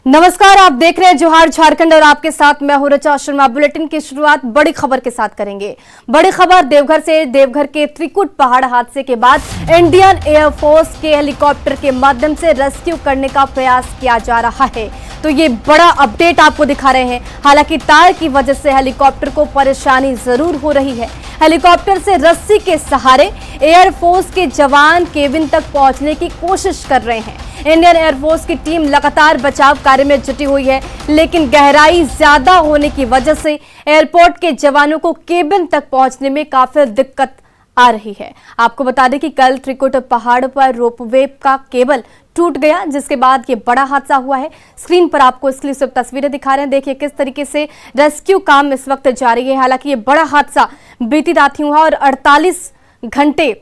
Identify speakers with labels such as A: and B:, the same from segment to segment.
A: नमस्कार, आप देख रहे हैं जोहार झारखंड और आपके साथ मैं हूं ऋचा शर्मा। बुलेटिन की शुरुआत बड़ी खबर के साथ करेंगे। बड़ी खबर देवघर से। देवघर के त्रिकुट पहाड़ हादसे के बाद इंडियन एयरफोर्स के हेलीकॉप्टर के माध्यम से रेस्क्यू करने का प्रयास किया जा रहा है, तो ये बड़ा अपडेट आपको दिखा रहे हैं। हालांकि तार की वजह से हेलीकॉप्टर को परेशानी जरूर हो रही है। हेलीकॉप्टर से रस्सी के सहारे एयरफोर्स के जवान केबिन तक पहुंचने की कोशिश कर रहे हैं। इंडियन एयरफोर्स की टीम लगातार बचाव कार्य में जुटी हुई है, लेकिन गहराई ज्यादा होने की वजह से एयरपोर्ट के जवानों को केबिन तक पहुंचने में काफी दिक्कत आ रही है। आपको बता दें कि कल त्रिकुट पहाड़ पर रोपवे का केबल टूट गया, जिसके बाद ये बड़ा हादसा हुआ है। स्क्रीन पर आपको एक्सक्लूसिव तस्वीरें दिखा रहे हैं। देखिए किस तरीके से रेस्क्यू काम इस वक्त जारी है। हालांकि ये बड़ा हादसा बीती रात ही हुआ और 48 घंटे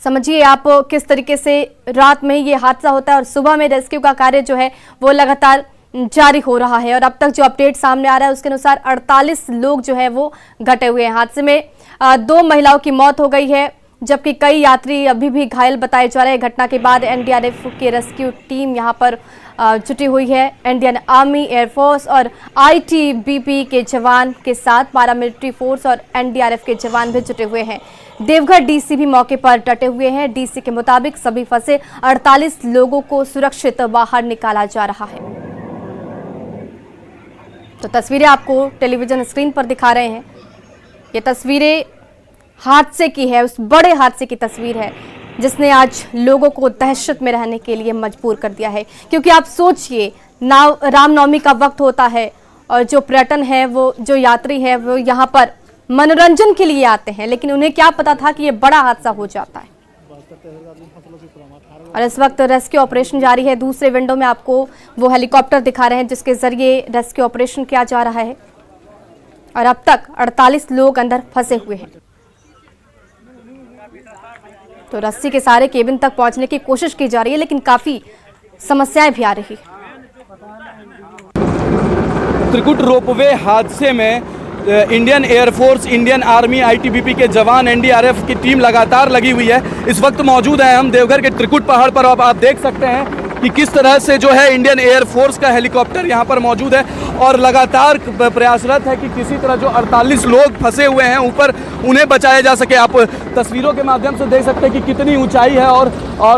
A: समझिए आप किस तरीके से रात में ये हादसा होता है और सुबह में रेस्क्यू का कार्य जो है वो लगातार जारी हो रहा है। और अब तक जो अपडेट सामने आ रहा है उसके अनुसार 48 लोग जो है वो घटे हुए हैं। हादसे में 2 महिलाओं की मौत हो गई है, जबकि कई यात्री अभी भी घायल बताए जा रहे हैं। घटना के बाद एनडीआरएफ की रेस्क्यू टीम यहां पर जुटी हुई है। इंडियन आर्मी, एयरफोर्स और आईटीबीपी के जवान के साथ पैरामिलिट्री फोर्स और एनडीआरएफ के जवान भी जुटे हुए हैं। देवघर डीसी भी मौके पर डटे हुए हैं। डीसी के मुताबिक सभी फंसे 48 लोगों को सुरक्षित बाहर निकाला जा रहा है। तो तस्वीरें आपको टेलीविजन स्क्रीन पर दिखा रहे हैं। ये तस्वीरें हादसे की है, उस बड़े हादसे की तस्वीर है जिसने आज लोगों को दहशत में रहने के लिए मजबूर कर दिया है। क्योंकि आप सोचिए, रामनवमी का वक्त होता है और जो पर्यटन है, वो जो यात्री है वो यहाँ पर मनोरंजन के लिए आते हैं, लेकिन उन्हें क्या पता था कि ये बड़ा हादसा हो जाता है। और इस वक्त रेस्क्यू ऑपरेशन जारी है। दूसरे विंडो में आपको वो हेलीकॉप्टर दिखा रहे हैं जिसके जरिए रेस्क्यू ऑपरेशन किया जा रहा है। और अब तक 48 लोग अंदर फंसे हुए हैं। तो रस्सी के सहारे केबिन तक पहुंचने की कोशिश की जा रही है, लेकिन काफी समस्याएं भी आ रही है।
B: त्रिकुट रोपवे हादसे में Indian air force, Indian army, ITBP के जवान, एनडीआरएफ की टीम लगातार लगी हुई है। इस वक्त मौजूद है हम देवघर के त्रिकुट पहाड़ पर। अब आप देख सकते हैं कि किस तरह से जो है इंडियन एयरफोर्स का हेलीकॉप्टर यहाँ पर मौजूद है और लगातार प्रयासरत है कि किसी तरह जो 48 लोग फंसे हुए हैं ऊपर, उन्हें बचाया जा सके। आप तस्वीरों के माध्यम से देख सकते हैं कि कितनी ऊंचाई है और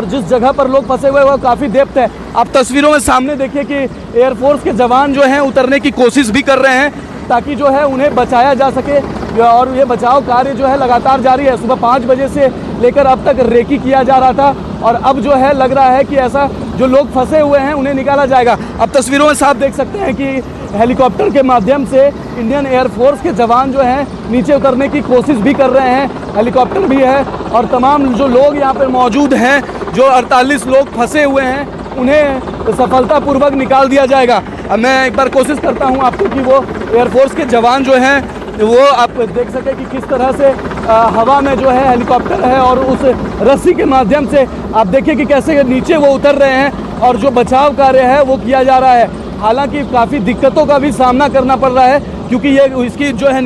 B: जिस जगह पर लोग फंसे हुए हैं वो काफ़ी डेप्थ है। आप तस्वीरों में सामने देखिए कि एयरफोर्स के जवान जो हैं उतरने की कोशिश भी कर रहे हैं ताकि जो है उन्हें बचाया जा सके। और ये बचाव कार्य जो है लगातार जारी है। सुबह 5 बजे से लेकर अब तक रेकी किया जा रहा था और अब जो है लग रहा है कि ऐसा जो लोग फंसे हुए हैं उन्हें निकाला जाएगा। अब तस्वीरों में साफ देख सकते हैं कि हेलीकॉप्टर के माध्यम से इंडियन एयरफोर्स के जवान जो हैं नीचे उतरने की कोशिश भी कर रहे हैं। हेलीकॉप्टर भी है और तमाम जो लोग यहाँ पर मौजूद हैं, जो 48 लोग फंसे हुए हैं, उन्हें सफलतापूर्वक निकाल दिया जाएगा। अब मैं एक बार कोशिश करता हूं आपको कि वो एयरफोर्स के जवान जो हैं वो आप देख सकें कि किस तरह से हवा में जो है हेलीकॉप्टर है और उस रस्सी के माध्यम से आप देखिए कि कैसे नीचे वो उतर रहे हैं और जो बचाव कार्य है वो किया जा रहा है। हालांकि काफ़ी दिक्कतों का भी सामना करना पड़ रहा है क्योंकि ये इसकी जो है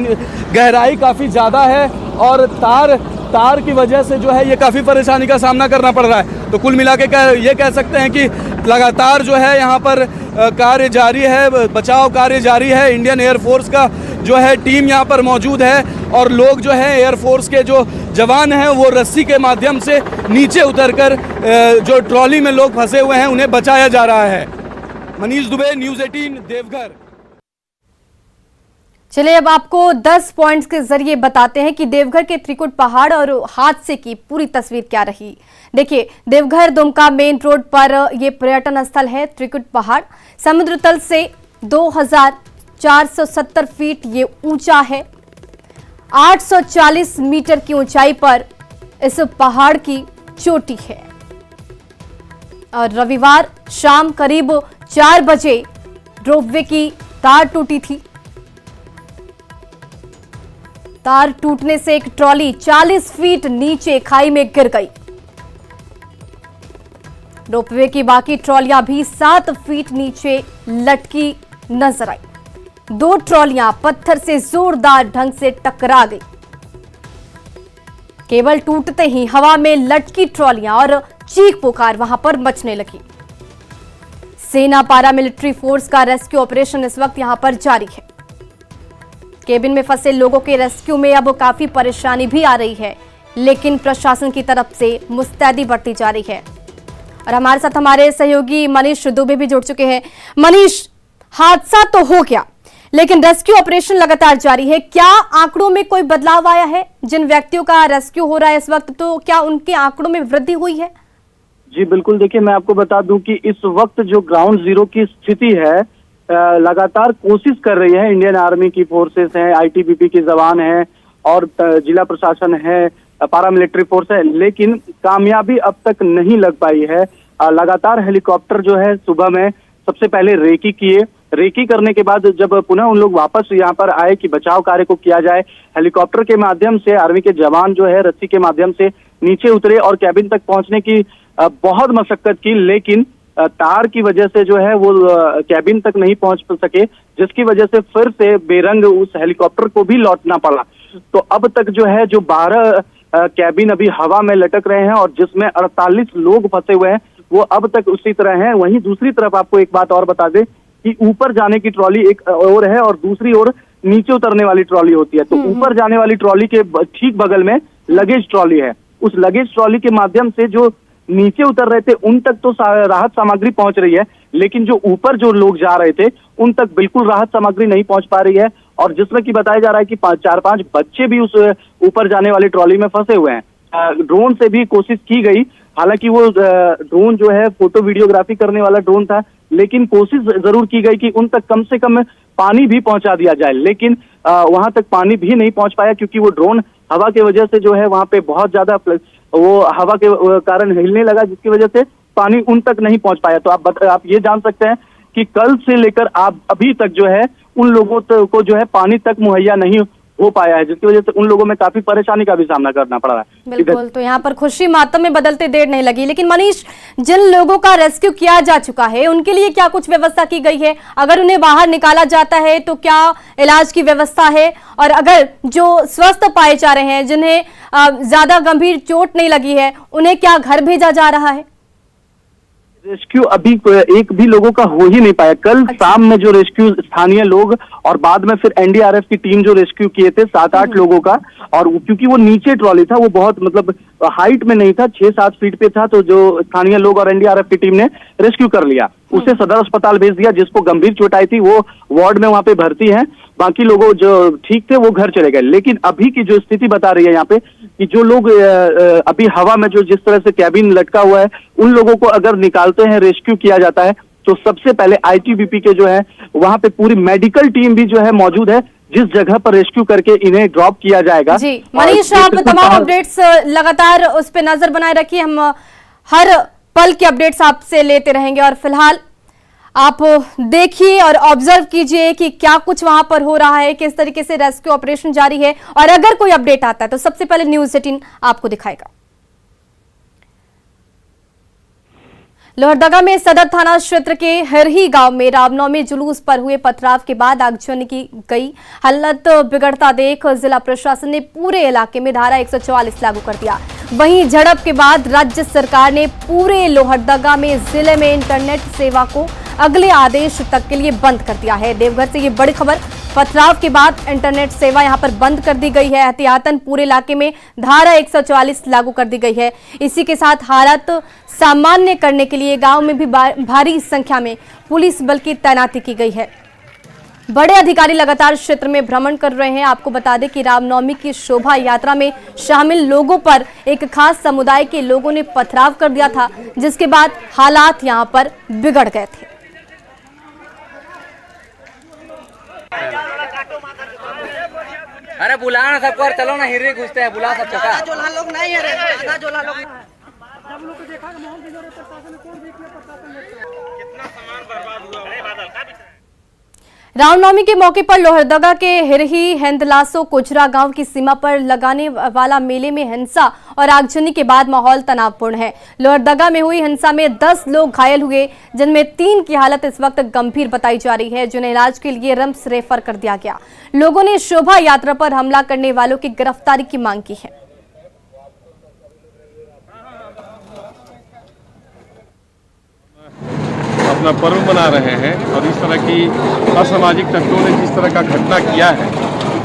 B: गहराई काफ़ी ज़्यादा है और तार की वजह से जो है ये काफ़ी परेशानी का सामना करना पड़ रहा है। तो कुल मिला के ये कह सकते हैं कि लगातार जो है यहाँ पर कार्य जारी है, बचाव कार्य जारी है। इंडियन एयरफोर्स का जो है टीम यहाँ पर मौजूद है और लोग जो है एयरफोर्स के जो जवान हैं वो रस्सी के माध्यम से नीचे उतरकर जो ट्रॉली में लोग फंसे हुए हैं उन्हें बचाया जा रहा है। मनीष दुबे, न्यूज़ 18 देवघर।
A: चलिए अब आपको 10 पॉइंट्स के जरिए बताते हैं कि देवघर के त्रिकुट पहाड़ और हादसे की पूरी तस्वीर क्या रही। देखिए, देवघर दुमका मेन रोड पर यह पर्यटन स्थल है त्रिकुट पहाड़। समुद्र तल से 2470 फीट ये ऊंचा है। 840 मीटर की ऊंचाई पर इस पहाड़ की चोटी है। और रविवार शाम करीब 4 बजे रोपवे की तार टूटी थी। तार टूटने से एक ट्रॉली 40 फीट नीचे खाई में गिर गई। रोपवे की बाकी ट्रॉलियां भी 7 फीट नीचे लटकी नजर आई। 2 ट्रॉलियां पत्थर से जोरदार ढंग से टकरा गई। केबल टूटते ही हवा में लटकी ट्रॉलियां और चीख पुकार वहां पर मचने लगी। सेना पारामिलिट्री फोर्स का रेस्क्यू ऑपरेशन इस वक्त यहां पर जारी है। केबिन में फंसे लोगों के रेस्क्यू में अब काफी परेशानी भी आ रही है, लेकिन प्रशासन की तरफ से मुस्तैदी बरती जा रही है। और हमारे साथ हमारे सहयोगी मनीष दुबे भी जुड़ चुके हैं। मनीष, हादसा तो हो गया, लेकिन रेस्क्यू ऑपरेशन लगातार जारी है। क्या आंकड़ों में कोई बदलाव आया है? जिन व्यक्तियों का रेस्क्यू हो रहा है इस वक्त, तो क्या उनके आंकड़ों में वृद्धि हुई है?
C: जी बिल्कुल, देखिए मैं आपको बता दूं कि इस वक्त जो ग्राउंड जीरो की स्थिति है, लगातार कोशिश कर रही है इंडियन आर्मी की फोर्सेस हैं, आईटीबीपी के जवान हैं और जिला प्रशासन है, पारामिलिट्री फोर्स है, लेकिन कामयाबी अब तक नहीं लग पाई है। लगातार हेलीकॉप्टर जो है सुबह में सबसे पहले रेकी किए, रेकी करने के बाद जब पुनः उन लोग वापस यहाँ पर आए कि बचाव कार्य को किया जाए, हेलीकॉप्टर के माध्यम से आर्मी के जवान जो है रस्सी के माध्यम से नीचे उतरे और कैबिन तक पहुंचने की बहुत मशक्कत की, लेकिन तार की वजह से जो है वो कैबिन तक नहीं पहुंच सके, जिसकी वजह से फिर से बेरंग उस हेलीकॉप्टर को भी लौटना पड़ा। तो अब तक जो है जो 12 कैबिन अभी हवा में लटक रहे हैं और जिसमें 48 लोग फंसे हुए हैं, वो अब तक उसी तरह हैं। वहीं दूसरी तरफ आपको एक बात और बता दें कि ऊपर जाने की ट्रॉली एक और है और दूसरी ओर नीचे उतरने वाली ट्रॉली होती है। तो ऊपर जाने वाली ट्रॉली के ठीक बगल में लगेज ट्रॉली है। उस लगेज ट्रॉली के माध्यम से जो नीचे उतर रहे थे उन तक तो राहत सामग्री पहुंच रही है, लेकिन जो ऊपर जो लोग जा रहे थे उन तक बिल्कुल राहत सामग्री नहीं पहुंच पा रही है। और जिसमें कि बताया जा रहा है कि 4-5 बच्चे भी उस ऊपर जाने वाली ट्रॉली में फंसे हुए हैं। ड्रोन से भी कोशिश की गई, हालांकि वो ड्रोन जो है फोटो वीडियोग्राफी करने वाला ड्रोन था, लेकिन कोशिश जरूर की गई कि उन तक कम से कम पानी भी पहुंचा दिया जाए, लेकिन वहां तक पानी भी नहीं पहुंच पाया, क्योंकि वो ड्रोन हवा की वजह से जो है वहां पे बहुत ज्यादा वो हवा के कारण हिलने लगा, जिसकी वजह से पानी उन तक नहीं पहुंच पाया। तो आप ये जान सकते हैं कि कल से लेकर आप अभी तक जो है उन लोगों को जो है पानी तक मुहैया नहीं हो पाया है, जिसकी वजह से उन लोगों में काफी परेशानी का भी सामना करना पड़ रहा है।
A: बिल्कुल, तो यहाँ पर खुशी मातम में बदलते देर नहीं लगी। लेकिन मनीष, जिन लोगों का रेस्क्यू किया जा चुका है उनके लिए क्या कुछ व्यवस्था की गई है? अगर उन्हें बाहर निकाला जाता है तो क्या इलाज की व्यवस्था है? और अगर जो स्वस्थ पाए जा रहे हैं, जिन्हें ज्यादा गंभीर चोट नहीं लगी है, उन्हें क्या घर भेजा जा रहा है?
C: रेस्क्यू अभी एक भी लोगों का हो ही नहीं पाया। कल शाम में जो रेस्क्यू स्थानीय लोग और बाद में फिर एनडीआरएफ की टीम जो रेस्क्यू किए थे 7-8 लोगों का, और क्योंकि वो नीचे ट्रॉली था, वो बहुत मतलब हाइट में नहीं था, 6-7 फीट पे था, तो जो स्थानीय लोग और एनडीआरएफ की टीम ने रेस्क्यू कर लिया, उसे सदर अस्पताल भेज दिया। जिसको गंभीर चोट आई थी वो वार्ड में वहां पे भर्ती है, बाकी लोगों जो ठीक थे वो घर चले गए। लेकिन अभी की जो स्थिति बता रही है यहाँ पे कि जो लोग अभी हवा में जो जिस तरह से कैबिन लटका हुआ है, उन लोगों को अगर निकालते हैं, रेस्क्यू किया जाता है, तो सबसे पहले आईटीबीपी के जो है वहां पे पूरी मेडिकल टीम भी जो है मौजूद है, जिस जगह पर रेस्क्यू करके इन्हें ड्रॉप किया जाएगा।
A: जी मनीष, आप तमाम अपडेट्स लगातार उस पर नजर बनाए रखिए, हम हर पल के अपडेट्स आपसे लेते रहेंगे। और फिलहाल आप देखिए और ऑब्जर्व कीजिए कि क्या कुछ वहां पर हो रहा है, किस तरीके से रेस्क्यू ऑपरेशन जारी है, और अगर कोई अपडेट आता है तो सबसे पहले न्यूज़ 18 आपको दिखाएगा। लोहरदगा में सदर थाना क्षेत्र के हरही गांव में रामनवमी जुलूस पर हुए पथराव के बाद आगजनी की गई। हालत बिगड़ता देख जिला प्रशासन ने पूरे इलाके में धारा 144 लागू कर दिया। वहीं झड़प के बाद राज्य सरकार ने पूरे लोहरदगा में जिले में इंटरनेट सेवा को अगले आदेश तक के लिए बंद कर दिया है। देवघर से ये बड़ी खबर, पथराव के बाद इंटरनेट सेवा यहां पर बंद कर दी गई है। एहतियातन पूरे इलाके में धारा 144 लागू कर दी गई है। इसी के साथ हालात सामान्य करने के लिए गांव में भी भारी संख्या में पुलिस बल की तैनाती की गई है। बड़े अधिकारी लगातार क्षेत्र में भ्रमण कर रहे हैं। आपको बता दें कि रामनवमी की शोभा यात्रा में शामिल लोगों पर एक खास समुदाय के लोगों ने पथराव कर दिया था, जिसके बाद हालात यहां पर बिगड़ गए थे।
D: अरे बुला ना सबको और चलो ना, हिर्री घुसते हैं, बुला सबको का
E: जोला लोग नहीं है रे, आधा जोला लोग।
F: जब लोग को देखा कि मोहन बिगड़ प्रशासन ने कौन देख लिया, प्रशासन ने कितना सामान बर्बाद हुआ। अरे बादल का
A: रामनवमी के मौके पर लोहरदगा के हिरही हेंदलासो कोचरा गांव की सीमा पर लगाने वाला मेले में हिंसा और आगजनी के बाद माहौल तनावपूर्ण है। लोहरदगा में हुई हिंसा में 10 लोग घायल हुए, जिनमें 3 की हालत इस वक्त गंभीर बताई जा रही है, जिन्हें इलाज के लिए रिम्स रेफर कर दिया गया। लोगों ने शोभा यात्रा पर हमला करने वालों की गिरफ्तारी की मांग की है।
G: अपना पर्व मना रहे हैं और इस तरह की असामाजिक तत्वों ने जिस तरह का घटना किया है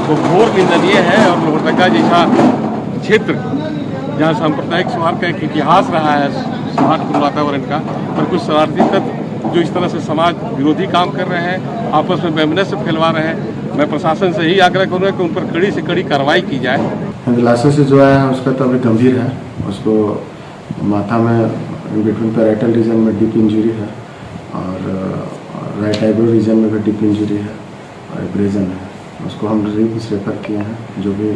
G: वो घोर निंदनीय है। और लोहरदगा जैसा क्षेत्र जहाँ सांप्रदायिक सौहार्द का एक इतिहास रहा है, सौहार्दपूर्ण वातावरण का, और कुछ शरारती तत्व जो इस तरह से समाज विरोधी काम कर रहे हैं, आपस में वैमनस्य फैलवा रहे हैं, मैं प्रशासन से ही आग्रह करूँगा कि उन पर कड़ी से कड़ी कार्रवाई की जाए।
H: ग्लासेस से जो आया है उसका तो अभी गंभीर है, उसको माथा में बिटवीन पैराइटल रीजन में डीप इंजरी है और राइट आईब्रो रीजन में भी डीप इंजरी है और एब्रेजन है। उसको हम रिम्स रेफर किए हैं जो भी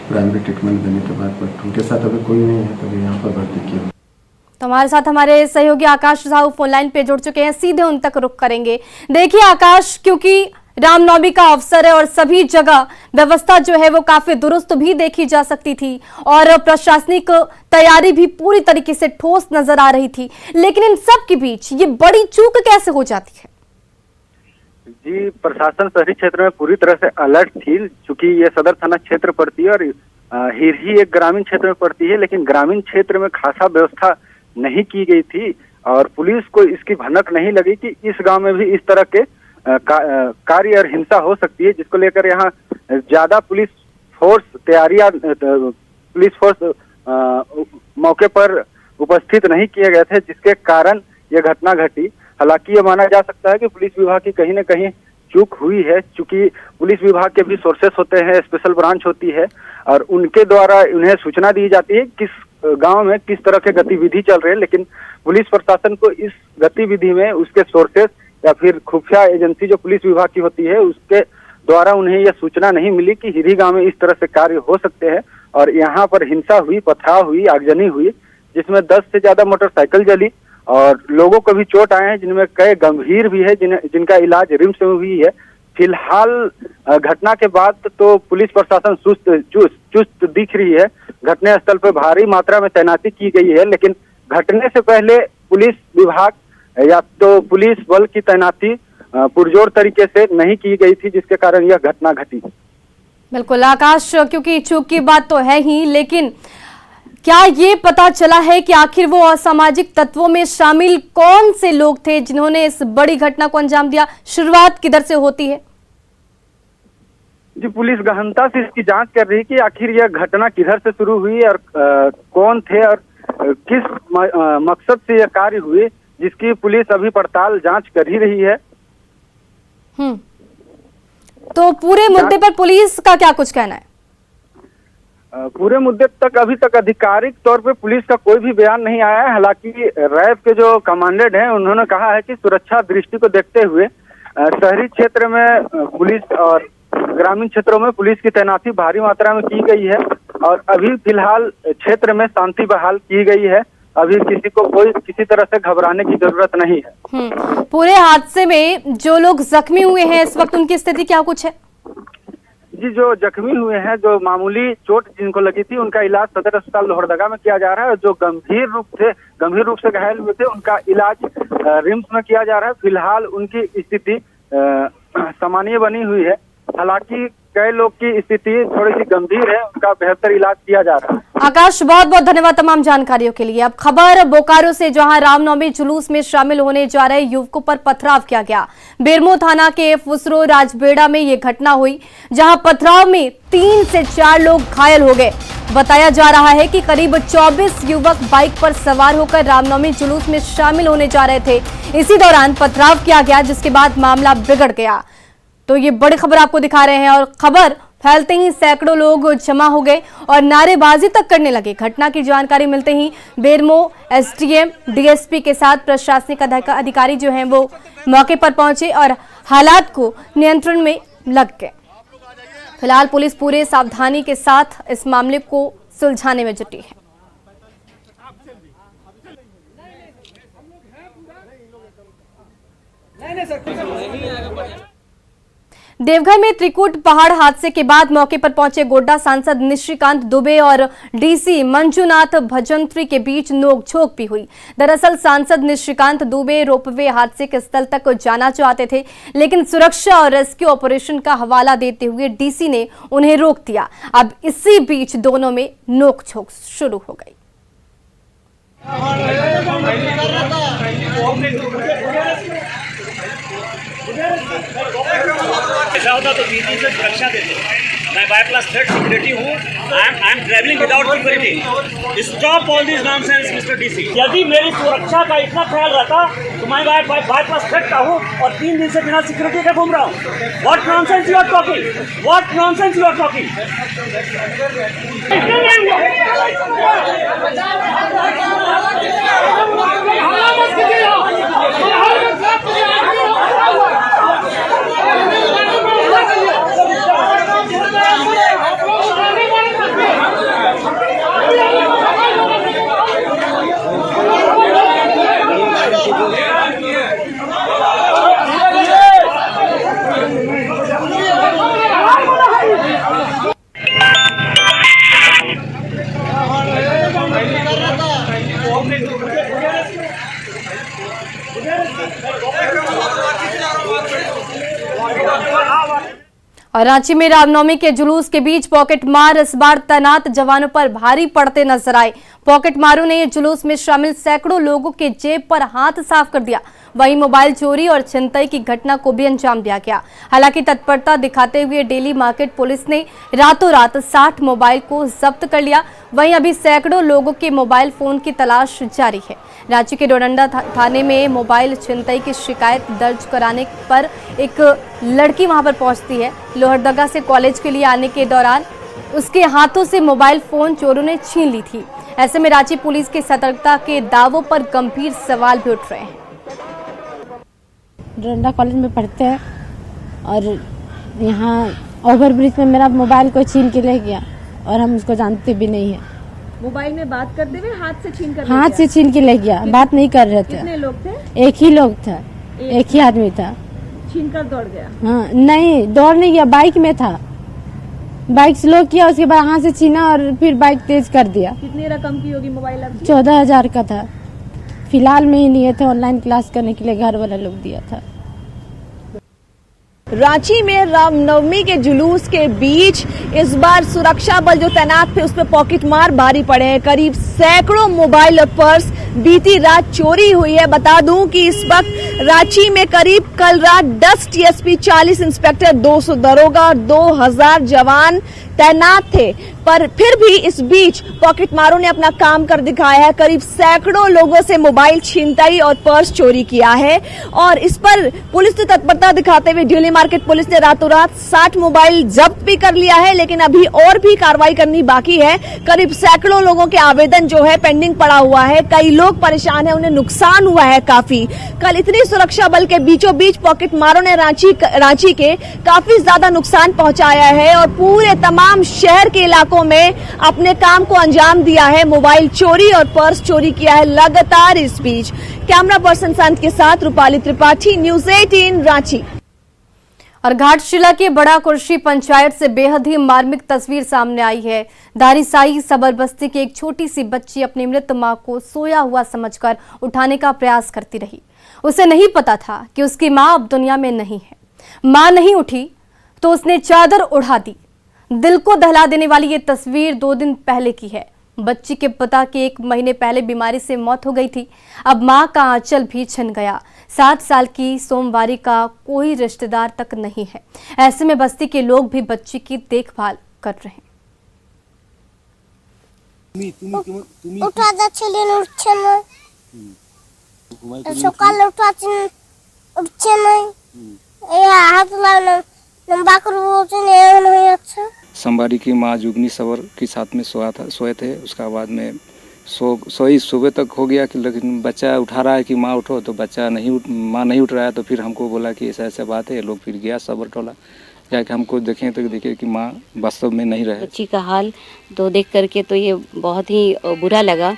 H: प्राइमरी ट्रीटमेंट देने के बाद, बट उनके साथ अभी कोई नहीं है तभी यहाँ पर भर्ती किया।
A: तो हमारे साथ हमारे सहयोगी आकाश साहू फोन लाइन पे जुड़ चुके हैं, सीधे उन तक रुख करेंगे। देखिए आकाश, क्योंकि रामनवमी का अवसर है और सभी जगह व्यवस्था जो है वो काफी दुरुस्त भी देखी जा सकती थी और प्रशासनिक तैयारी भी पूरी तरीके से ठोस नजर आ रही थी, लेकिन इन सब के बीच ये बड़ी चूक कैसे हो जाती है?
C: जी, प्रशासन शहरी क्षेत्र में पूरी तरह से अलर्ट थी, चूंकि ये सदर थाना क्षेत्र पड़ती है और हिरही एक ग्रामीण क्षेत्र में पड़ती है, लेकिन ग्रामीण क्षेत्र में खासा व्यवस्था नहीं की गई थी और पुलिस को इसकी भनक नहीं लगी कि इस गांव में भी इस तरह के कार्य और हिंसा हो सकती है, जिसको लेकर यहाँ ज्यादा पुलिस फोर्स तैयारियां पुलिस फोर्स मौके पर उपस्थित नहीं किए गए थे, जिसके कारण ये घटना घटी। हालांकि ये माना जा सकता है कि पुलिस विभाग की कहीं न कहीं चूक हुई है, चूंकि पुलिस विभाग के भी सोर्सेस होते हैं, स्पेशल ब्रांच होती है और उनके द्वारा उन्हें सूचना दी जाती है किस गांव में किस तरह के गतिविधि चल रहे हैं, लेकिन पुलिस प्रशासन को इस गतिविधि में उसके सोर्सेस या फिर खुफिया एजेंसी जो पुलिस विभाग की होती है उसके द्वारा उन्हें यह सूचना नहीं मिली कि हिरही गांव में इस तरह से कार्य हो सकते हैं और यहाँ पर हिंसा हुई, पथराव हुई, आगजनी हुई, जिसमें 10 से ज्यादा मोटरसाइकिल जली और लोगों को भी चोट आए हैं, जिनमें कई गंभीर भी है, जिनका इलाज रिम्स में हुई है। फिलहाल घटना के बाद तो पुलिस प्रशासन चुस्त दिख रही है, घटना स्थल पर भारी मात्रा में तैनाती की गई है, लेकिन घटने से पहले पुलिस विभाग या तो पुलिस बल की तैनाती पुरजोर तरीके से नहीं की गई थी, जिसके कारण यह घटना घटी।
A: बिल्कुल आकाश, क्योंकि चूक की बात तो है ही, लेकिन क्या ये पता चला है कि आखिर वो असामाजिक तत्वों में शामिल कौन से लोग थे जिन्होंने इस बड़ी घटना को अंजाम दिया? शुरुआत किधर से होती है?
C: जी, पुलिस गहनता से इसकी जांच कर रही है कि आखिर यह घटना किधर से शुरू हुई और कौन थे और किस मकसद से यह कार्य हुए, जिसकी पुलिस अभी पड़ताल जांच कर ही रही है।
A: तो पूरे मुद्दे पर पुलिस का क्या कुछ कहना है?
C: पूरे मुद्दे तक अभी तक आधिकारिक तौर पे पुलिस का कोई भी बयान नहीं आया है। हालांकि रैब के जो कमांडेंट हैं उन्होंने कहा है कि सुरक्षा दृष्टि को देखते हुए शहरी क्षेत्र में पुलिस और ग्रामीण क्षेत्रों में पुलिस की तैनाती भारी मात्रा में की गई है और अभी फिलहाल क्षेत्र में शांति बहाल की गई है। अभी किसी को कोई किसी तरह से घबराने की जरूरत नहीं है।
A: पूरे हादसे में जो लोग जख्मी हुए हैं इस वक्त उनकी स्थिति क्या कुछ है?
C: जी, जो जख्मी हुए हैं, जो मामूली चोट जिनको लगी थी, उनका इलाज सदर अस्पताल लोहरदगा में किया जा रहा है और जो गंभीर रूप से घायल हुए थे उनका इलाज रिम्स में किया जा रहा है। फिलहाल उनकी स्थिति सामान्य बनी हुई है, हालांकि कई लोग की स्थिति थोड़ी सी गंभीर है, उनका बेहतर इलाज किया जा रहा है। आकाश,
A: बहुत बहुत धन्यवाद तमाम जानकारियों के लिए। अब खबर बोकारो से, जहां रामनवमी जुलूस में शामिल होने जा रहे युवकों पर पथराव किया गया। बेरमो थाना के फुसरो राजबेड़ा में ये घटना हुई, जहां पथराव में 3 से 4 लोग घायल हो गए। बताया जा रहा है कि करीब 24 युवक बाइक पर सवार होकर रामनवमी जुलूस में शामिल होने जा रहे थे। इसी दौरान पथराव किया गया, जिसके बाद मामला बिगड़ गया। तो ये बड़ी खबर आपको दिखा रहे हैं और खबर फैलते ही सैकड़ों लोग जमा हो गए और नारेबाजी तक करने लगे। घटना की जानकारी मिलते ही बेरमो एसडीएम डीएसपी के साथ प्रशासनिक अधिकारी जो हैं वो मौके पर पहुंचे और हालात को नियंत्रण में लग गए। फिलहाल पुलिस पूरे सावधानी के साथ इस मामले को सुलझाने में जुटी है। देवघर में त्रिकुट पहाड़ हादसे के बाद मौके पर पहुंचे गोड्डा सांसद निशिकांत दुबे और डीसी मंजुनाथ भजंत्री के बीच नोकझोंक भी हुई। दरअसल सांसद निशिकांत दुबे रोपवे हादसे के स्थल तक जाना चाहते थे, लेकिन सुरक्षा और रेस्क्यू ऑपरेशन का हवाला देते हुए डीसी ने उन्हें रोक दिया। अब इसी बीच दोनों में नोकझोंक शुरू हो गई।
F: ऐसा होता तो दीदी से सुरक्षा देते। मैं बाईप्लस थ्रेड सिक्योरिटी हूँ। I am travelling without security. Stop all this nonsense mister DC. यदि मेरी सुरक्षा का इतना ख्याल रहता तो मैं बाईप्लस थ्रेड का हूँ और 3 दिन से बिना सिक्योरिटी के घूम रहा हूँ। What nonsense you are talking? What nonsense you are talking?
A: और रांची में रामनवमी के जुलूस के बीच पॉकेट मार इस बार तैनात जवानों पर भारी पड़ते नजर आए। पॉकेट मारों ने जुलूस में शामिल सैकड़ों लोगों के जेब पर हाथ साफ कर दिया। वहीं मोबाइल चोरी और छिनतई की घटना को भी अंजाम दिया गया। हालांकि तत्परता दिखाते हुए डेली मार्केट पुलिस ने रातों रात 60 मोबाइल को जब्त कर लिया। वहीं अभी सैकड़ों लोगों के मोबाइल फोन की तलाश जारी है। रांची के डोरंडा थाने में मोबाइल छिनतई की शिकायत दर्ज कराने पर एक लड़की वहां पर पहुंचती है। लोहरदगा से कॉलेज के लिए आने के दौरान उसके हाथों से मोबाइल फोन चोरों ने छीन ली थी। ऐसे में रांची पुलिस की सतर्कता के दावों पर गंभीर सवाल भी उठ रहे हैं।
I: डोरंडा कॉलेज में पढ़ते हैं और यहाँ ओवरब्रिज में मेरा मोबाइल कोई छीन के ले गया और हम उसको जानते भी नहीं है।
J: मोबाइल में बात करते हुए हाथ से छीन
I: के ले गया। बात नहीं कर रहे थे।
J: कितने लोग थे?
I: एक ही लोग था, एक ही आदमी था।
J: छीन कर दौड़ गया?
I: हाँ, नहीं दौड़ नहीं गया, बाइक में था। बाइक स्लो किया, उसके बाद हाथ से छीना और फिर बाइक तेज कर दिया।
J: कितनी रकम की होगी मोबाइल आपकी?
I: 14,000 का था। फिलहाल में ही लिए थे, ऑनलाइन क्लास करने के लिए घर वाला लोग दिया था।
J: रांची में रामनवमी के जुलूस के बीच इस बार सुरक्षा बल जो तैनात थे उस पर पॉकेट मार भारी पड़े हैं। करीब सैकड़ों मोबाइल और पर्स बीती रात चोरी हुई है। बता दूं कि इस वक्त रांची में करीब कल रात 10 टीएसपी, 40 इंस्पेक्टर, 200 दरोगा और 2000 जवान तैनात थे, पर फिर भी इस बीच पॉकेट मारों ने अपना काम कर दिखाया है। करीब सैकड़ों लोगों से मोबाइल छीनताई और पर्स चोरी किया है और इस पर पुलिस ने तत्परता दिखाते हुए ड्यूली मार्केट पुलिस ने रातों रात 60 मोबाइल जब्त भी कर लिया है, लेकिन अभी और भी कार्रवाई करनी बाकी है। करीब सैकड़ों लोगों के आवेदन जो है पेंडिंग पड़ा हुआ है। कई लोग परेशान है, उन्हें नुकसान हुआ है काफी। कल इतनी सुरक्षा बल के बीचों बीच पॉकेट मारों ने रांची के काफी ज्यादा नुकसान पहुंचाया है और पूरे तमाम शहर के इलाकों में अपने काम को अंजाम दिया है। मोबाइल चोरी और पर्स चोरी किया है लगातार। इस बीच कैमरा पर्सन संत के साथ रूपाली त्रिपाठी, न्यूज़ 18 रांची।
A: और घाटशिला के बड़ा कुर्शी पंचायत से बेहद ही मार्मिक तस्वीर सामने आई है। दारीसाई सबर बस्ती की एक छोटी सी बच्ची अपनी मृत मां को सोया हुआ समझकर उठाने का प्रयास करती रही। उसे नहीं पता था कि उसकी मां अब दुनिया में नहीं है। मां नहीं उठी तो उसने चादर उड़ा दी। दिल को दहला देने वाली ये तस्वीर 2 दिन पहले की है। बच्ची के पिता की 1 महीने पहले बीमारी से मौत हो गई थी। अब मां का आंचल भी छिन गया। 7 साल की सोमवारी का कोई रिश्तेदार तक नहीं है। ऐसे में बस्ती के लोग भी बच्ची की देखभाल कर रहे हैं।
K: सोमवारी की माँ जुगनी सवर के साथ में सोए थे। उसका बाद में सोई सुबह तक हो गया कि लेकिन बच्चा उठा रहा है कि माँ उठो, तो माँ नहीं उठ रहा है। तो फिर हमको बोला कि ऐसा ऐसा बात है। लोग फिर गया सबर टोला जाके हमको देखें तो देखे कि माँ वास्तव में नहीं रहे।
L: बच्ची का हाल तो देख करके तो ये बहुत ही बुरा लगा।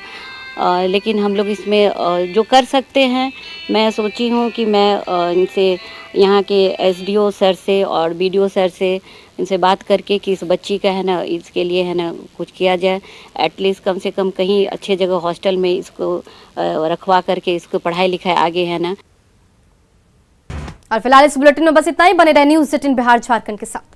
L: लेकिन हम लोग इसमें जो कर सकते हैं, मैं सोची हूँ कि मैं इनसे यहाँ के एसडीओ सर से और बीडीओ सर से इनसे बात करके कि इस बच्ची का है ना, इसके लिए है ना कुछ किया जाए। एटलीस्ट कम से कम कहीं अच्छे जगह हॉस्टल में इसको रखवा करके इसको पढ़ाई लिखाई आगे है ना।
A: और फिलहाल इस बुलेटिन में बस इतना ही। बने रहे न्यूज़ 18 बिहार झारखंड के साथ।